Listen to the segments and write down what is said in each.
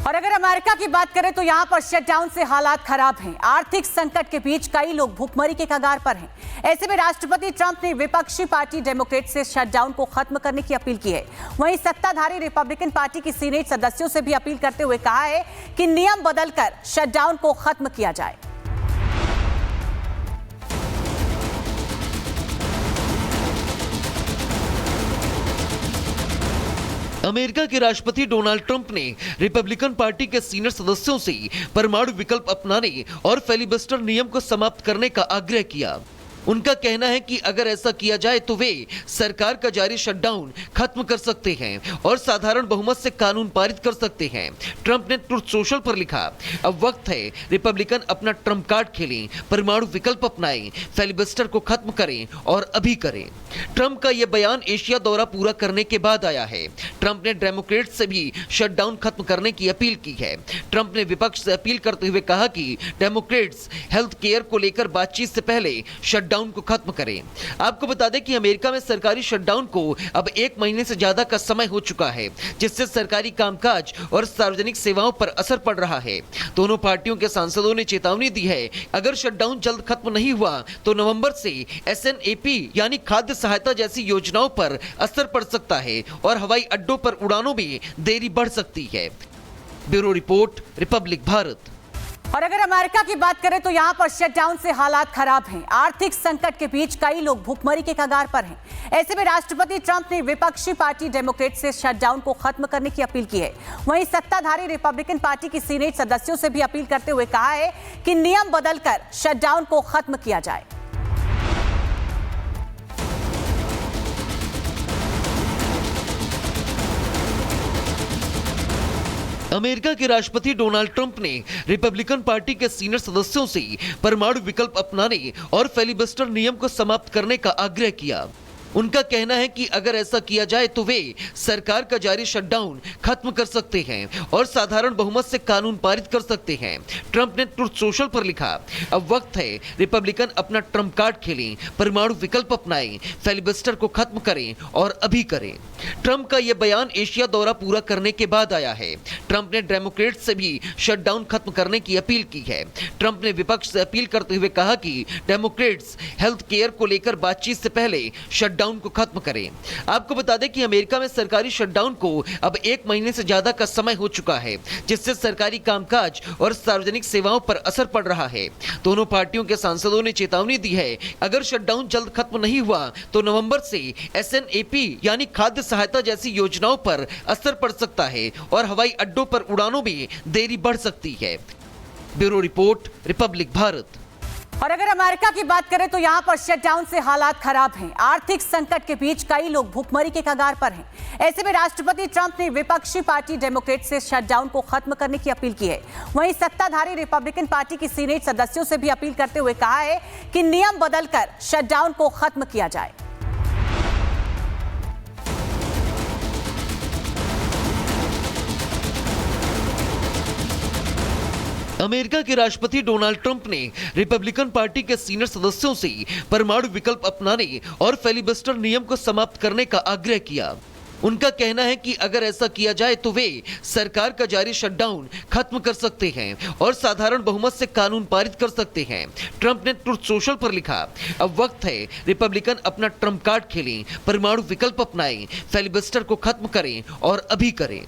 और अगर अमेरिका की बात करें तो यहां पर शटडाउन से हालात खराब हैं। आर्थिक संकट के बीच कई लोग भूखमरी के कगार पर हैं। ऐसे में राष्ट्रपति ट्रंप ने विपक्षी पार्टी डेमोक्रेट से शटडाउन को खत्म करने की अपील की है। वहीं सत्ताधारी रिपब्लिकन पार्टी की सीनेट सदस्यों से भी अपील करते हुए कहा है कि नियम बदलकर शटडाउन को खत्म किया जाए। अमेरिका के राष्ट्रपति डोनाल्ड ट्रंप ने रिपब्लिकन पार्टी के सीनियर सदस्यों से परमाणु विकल्प अपनाने और फिलिबस्टर नियम को समाप्त करने का आग्रह किया। उनका कहना है कि अगर ऐसा किया जाए तो वे सरकार का जारी शटडाउन खत्म कर सकते हैं और साधारण बहुमत से कानून पारित कर सकते हैं। ट्रंप ने ट्रुथ सोशल पर लिखा, अब वक्त है रिपब्लिकन अपना ट्रंप कार्ड खेलें, परमाणु विकल्प अपनाएं, फिलिबस्टर को खत्म करें और अभी करें। ट्रंप का यह बयान एशिया दौरा पूरा करने के बाद आया है। ट्रंप ने डेमोक्रेट से भी शटडाउन खत्म करने की अपील की है। ट्रंप ने विपक्ष से अपील करते हुए कहा कि डेमोक्रेट्स हेल्थ केयर को लेकर बातचीत से पहले शटडाउन को खत्म करें। आपको बता दें कि अमेरिका में सरकारी शटडाउन को अब 1 महीने से ज्यादा का समय हो चुका है, जिससे सरकारी कामकाज और सार्वजनिक सेवाओं पर असर पड़ रहा है। दोनों पार्टियों के सांसदों ने चेतावनी दी है, अगर शटडाउन जल्द खत्म नहीं हुआ तो नवंबर से SNAP यानी खाद्य सहायता जैसी योजनाओं पर असर पड़ सकता है और हवाई अड्डों पर उड़ानों में देरी बढ़ सकती है। Bureau report, Republic Bharat. और अगर अमेरिका की बात करें तो यहां पर शटडाउन से हालात खराब हैं। आर्थिक संकट के बीच कई लोग भूखमरी के कगार पर हैं। ऐसे में राष्ट्रपति ट्रंप ने विपक्षी पार्टी डेमोक्रेट से शटडाउन को खत्म करने की अपील की है। वहीं सत्ताधारी रिपब्लिकन पार्टी की सीनेट सदस्यों से भी अपील करते हुए कहा है कि नियम बदलकर शटडाउन को खत्म किया जाए। अमेरिका के राष्ट्रपति डोनाल्ड ट्रंप ने रिपब्लिकन पार्टी के सीनियर सदस्यों से परमाणु विकल्प अपनाने और फिलिबस्टर नियम को समाप्त करने का आग्रह किया। उनका कहना है कि अगर ऐसा किया जाए तो वे सरकार का जारी शटडाउन खत्म कर सकते हैं और साधारण बहुमत से कानून पारित कर सकते हैं। ट्रंप ने ट्रुथ सोशल पर लिखा, अब वक्त है रिपब्लिकन अपना ट्रंप कार्ड खेलें, परमाणु विकल्प अपनाएं, फिलिबस्टर को खत्म करें और अभी करें। ट्रंप का यह बयान एशिया दौरा पूरा करने के बाद आया है। ट्रंप ने डेमोक्रेट से भी शटडाउन खत्म करने की अपील की है। ट्रंप ने विपक्ष से अपील करते हुए कहा कि डेमोक्रेट्स हेल्थ केयर को लेकर बातचीत से पहले शटडाउन को खत्म करें। आपको बता दें कि अमेरिका में सरकारी शटडाउन को अब 1 महीने से ज्यादा का समय हो चुका है, जिससे सरकारी कामकाज और सार्वजनिक सेवाओं पर असर पड़ रहा है। दोनों पार्टियों के सांसदों ने चेतावनी दी है, अगर शटडाउन जल्द खत्म नहीं हुआ तो नवंबर से SNAP यानी खाद्य सहायता जैसी योजनाओं पर असर पड़ सकता है और हवाई अड्डों पर उड़ानों में देरी बढ़ सकती है। Bureau report, Republic Bharat. और अगर अमेरिका की बात करें तो यहां पर शटडाउन से हालात खराब हैं। आर्थिक संकट के बीच कई लोग भूखमरी के कगार पर हैं। ऐसे में राष्ट्रपति ट्रंप ने विपक्षी पार्टी डेमोक्रेट से शटडाउन को खत्म करने की अपील की है। वहीं सत्ताधारी रिपब्लिकन पार्टी की सीनेट सदस्यों से भी अपील करते हुए कहा है कि नियम बदलकर शटडाउन को खत्म किया जाए। अमेरिका के राष्ट्रपति डोनाल्ड ट्रंप ने रिपब्लिकन पार्टी के सीनियर सदस्यों से परमाणु विकल्प अपनाने और फिलिबस्टर नियम को समाप्त करने का आग्रह किया। उनका कहना है कि अगर ऐसा किया जाए तो वे सरकार का जारी शटडाउन खत्म कर सकते हैं और साधारण बहुमत से कानून पारित कर सकते हैं। ट्रंप ने ट्रुथ सोशल पर लिखा, अब वक्त है रिपब्लिकन अपना ट्रंप कार्ड खेलें, परमाणु विकल्प अपनाएं, फिलिबस्टर को खत्म करें और अभी करें।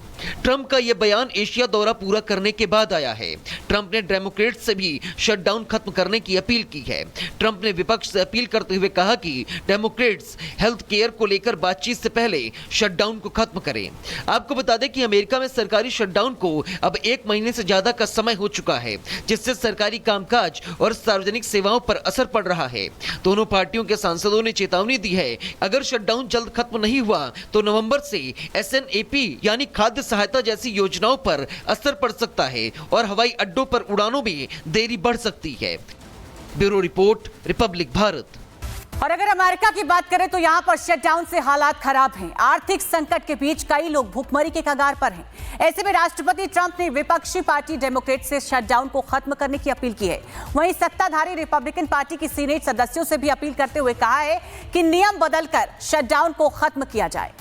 ट्रंप का यह बयान एशिया दौरा पूरा करने के बाद आया है। ट्रंप ने डेमोक्रेट से भी शटडाउन खत्म करने की अपील की है। ट्रंप ने विपक्ष से अपील करते हुए कहा कि डेमोक्रेट्स हेल्थ केयर को लेकर बातचीत से पहले शटडाउन को खत्म करें। आपको बता दें कि अमेरिका में सरकारी शटडाउन को अब 1 महीने से ज्यादा का समय हो चुका है, जिससे सरकारी कामकाज और सार्वजनिक सेवाओं पर असर पड़ रहा है। दोनों पार्टियों के सांसदों ने चेतावनी दी है, अगर शटडाउन जल्द खत्म नहीं हुआ तो नवंबर से SNAP यानी खाद्य सहायता जैसी योजनाओं पर असर पड़ सकता है और हवाई अड्डों पर उड़ानों में देरी बढ़ सकती है। Bureau report, Republic Bharat. और अगर अमेरिका की बात करें तो यहां पर शटडाउन से हालात खराब हैं। आर्थिक संकट के बीच कई लोग भूखमरी के कगार पर हैं। ऐसे में राष्ट्रपति ट्रंप ने विपक्षी पार्टी डेमोक्रेट से शटडाउन को खत्म करने की अपील की है। वहीं सत्ताधारी रिपब्लिकन पार्टी की सीनेट सदस्यों से भी अपील करते हुए कहा है कि नियम बदलकर शटडाउन को खत्म किया जाए।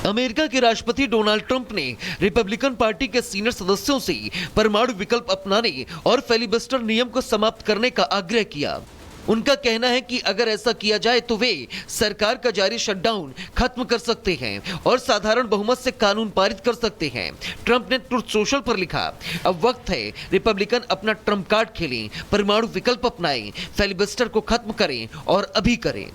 अमेरिका के राष्ट्रपति डोनाल्ड ट्रंप ने रिपब्लिकन पार्टी के सीनियर सदस्यों से परमाणु विकल्प अपनाने और फिलिबस्टर नियम को समाप्त करने का आग्रह किया। उनका कहना है कि अगर ऐसा किया जाए तो वे सरकार का जारी शटडाउन खत्म कर सकते हैं और साधारण बहुमत से कानून पारित कर सकते हैं। ट्रंप ने ट्रुथ सोशल पर लिखा, अब वक्त है रिपब्लिकन अपना ट्रंप कार्ड खेलें, परमाणु विकल्प अपनाएं, फिलिबस्टर को खत्म करें और अभी करें।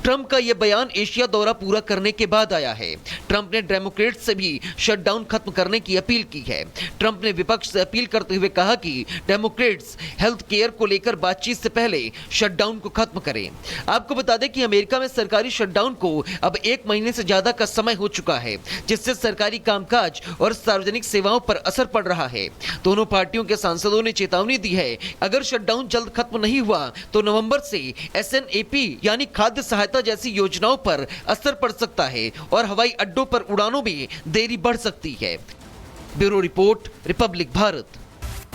ट्रंप का यह बयान एशिया दौरा पूरा करने के बाद आया है। ट्रंप ने डेमोक्रेट्स से भी शटडाउन खत्म करने की अपील की है। ट्रंप ने विपक्ष से अपील करते हुए कहा कि डेमोक्रेट्स हेल्थ केयर को लेकर बातचीत से पहले शटडाउन को खत्म करें। आपको बता दें कि अमेरिका में सरकारी शटडाउन को अब 1 महीने से ज्यादा का समय हो चुका है, जिससे सरकारी कामकाज और सार्वजनिक सेवाओं पर असर पड़ रहा है। दोनों पार्टियों के सांसदों ने चेतावनी दी है, अगर शटडाउन जल्द खत्म नहीं हुआ तो नवंबर से SNAP यानी खाद्य सहायता जैसी योजनाओं पर असर पड़ सकता है और हवाई अड्डों पर उड़ानों में देरी बढ़ सकती है। Bureau report, Republic Bharat.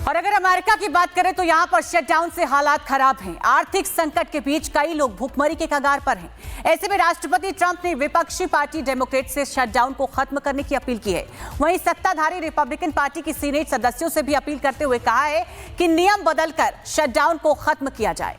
और अगर अमेरिका की बात करें तो यहां पर शटडाउन से हालात खराब हैं। आर्थिक संकट के बीच कई लोग भूखमरी के कगार पर हैं। ऐसे में राष्ट्रपति ट्रंप ने विपक्षी पार्टी डेमोक्रेट से शटडाउन को खत्म करने की अपील की है। वहीं सत्ताधारी रिपब्लिकन पार्टी की सीनेट सदस्यों से भी अपील करते हुए कहा है कि नियम बदलकर शटडाउन को खत्म किया जाए।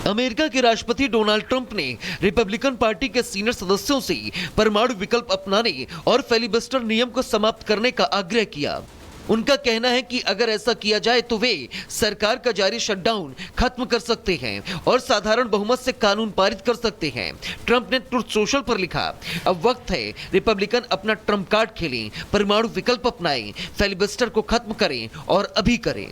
अमेरिका के राष्ट्रपति डोनाल्ड ट्रंप ने रिपब्लिकन पार्टी के सीनियर सदस्यों से परमाणु विकल्प अपनाने और फिलिबस्टर नियम को समाप्त करने का आग्रह किया। उनका कहना है कि अगर ऐसा किया जाए तो वे सरकार का जारी शटडाउन खत्म कर सकते हैं और साधारण बहुमत से कानून पारित कर सकते हैं। ट्रंप ने ट्रुथ सोशल पर लिखा, अब वक्त है रिपब्लिकन अपना ट्रंप कार्ड खेलें, परमाणु विकल्प अपनाएं, फिलिबस्टर को खत्म करें और अभी करें।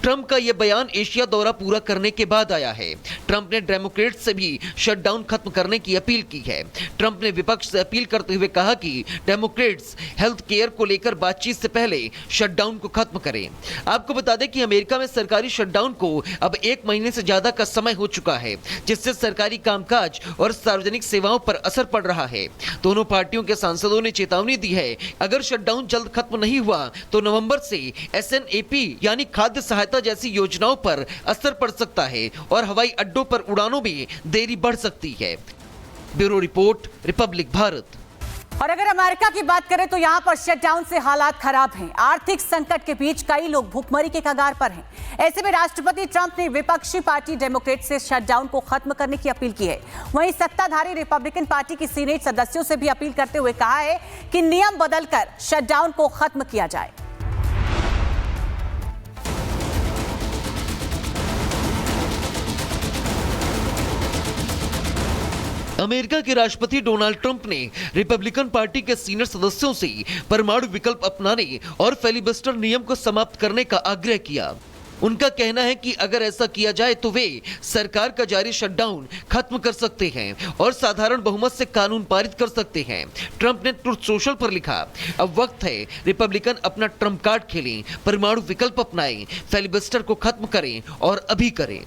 ट्रंप का यह बयान एशिया दौरा पूरा करने के बाद आया है। ट्रंप ने डेमोक्रेट्स से भी शटडाउन खत्म करने की अपील की है। ट्रंप ने विपक्ष से अपील करते हुए कहा कि डेमोक्रेट्स हेल्थ केयर को लेकर बातचीत से पहले शटडाउन को खत्म करें। आपको बता दें कि अमेरिका में सरकारी शटडाउन को अब 1 महीने से ज्यादा का समय हो चुका है, जिससे सरकारी कामकाज और सार्वजनिक सेवाओं पर असर पड़ रहा है। दोनों पार्टियों के सांसदों ने चेतावनी दी है, अगर शटडाउन जल्द खत्म नहीं हुआ तो नवंबर से SNAP यानी खाद्य सहायता जैसी योजनाओं पर असर पड़ सकता है और हवाई अड्डों पर उड़ानों में देरी बढ़ सकती है। Bureau report, Republic Bharat. और अगर अमेरिका की बात करें तो यहां पर शटडाउन से हालात खराब हैं। आर्थिक संकट के बीच कई लोग भूखमरी के कगार पर हैं। ऐसे में राष्ट्रपति ट्रंप ने विपक्षी पार्टी डेमोक्रेट से शटडाउन को खत्म करने की अपील की है। वहीं सत्ताधारी रिपब्लिकन पार्टी की सीनेट सदस्यों से भी अपील करते हुए कहा है कि नियम बदलकर शटडाउन को खत्म किया जाए। अमेरिका के राष्ट्रपति डोनाल्ड ट्रंप ने रिपब्लिकन पार्टी के सीनियर सदस्यों से परमाणु विकल्प अपनाने और फिलिबस्टर नियम को समाप्त करने का आग्रह किया। उनका कहना है कि अगर ऐसा किया जाए तो वे सरकार का जारी शटडाउन खत्म कर सकते हैं और साधारण बहुमत से कानून पारित कर सकते हैं। ट्रंप ने ट्रुथ सोशल पर लिखा, अब वक्त है रिपब्लिकन अपना ट्रंप कार्ड खेलें, परमाणु विकल्प अपनाएं, फिलिबस्टर को खत्म करें और अभी करें।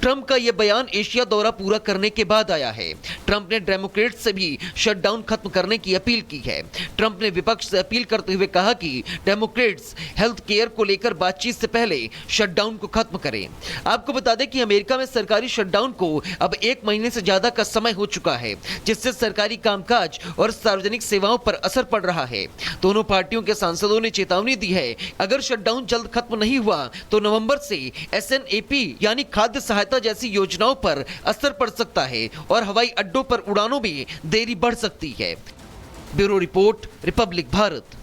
ट्रंप का यह बयान एशिया दौरा पूरा करने के बाद आया है। ट्रंप ने डेमोक्रेट्स से भी शटडाउन खत्म करने की अपील की है। ट्रंप ने विपक्ष से अपील करते हुए कहा कि डेमोक्रेट्स हेल्थ केयर को लेकर बातचीत से पहले शटडाउन को खत्म करें। आपको बता दें कि अमेरिका में सरकारी शटडाउन को अब 1 महीने से ज्यादा का समय हो चुका है, जिससे सरकारी कामकाज और सार्वजनिक सेवाओं पर असर पड़ रहा है। दोनों पार्टियों के सांसदों ने चेतावनी दी है, अगर शटडाउन जल्द खत्म नहीं हुआ तो नवंबर से SNAP यानी खाद्य सहायता जैसी योजनाओं पर असर पड़ सकता है और हवाई अड्डों पर उड़ानों में देरी बढ़ सकती है। Bureau report, Republic Bharat.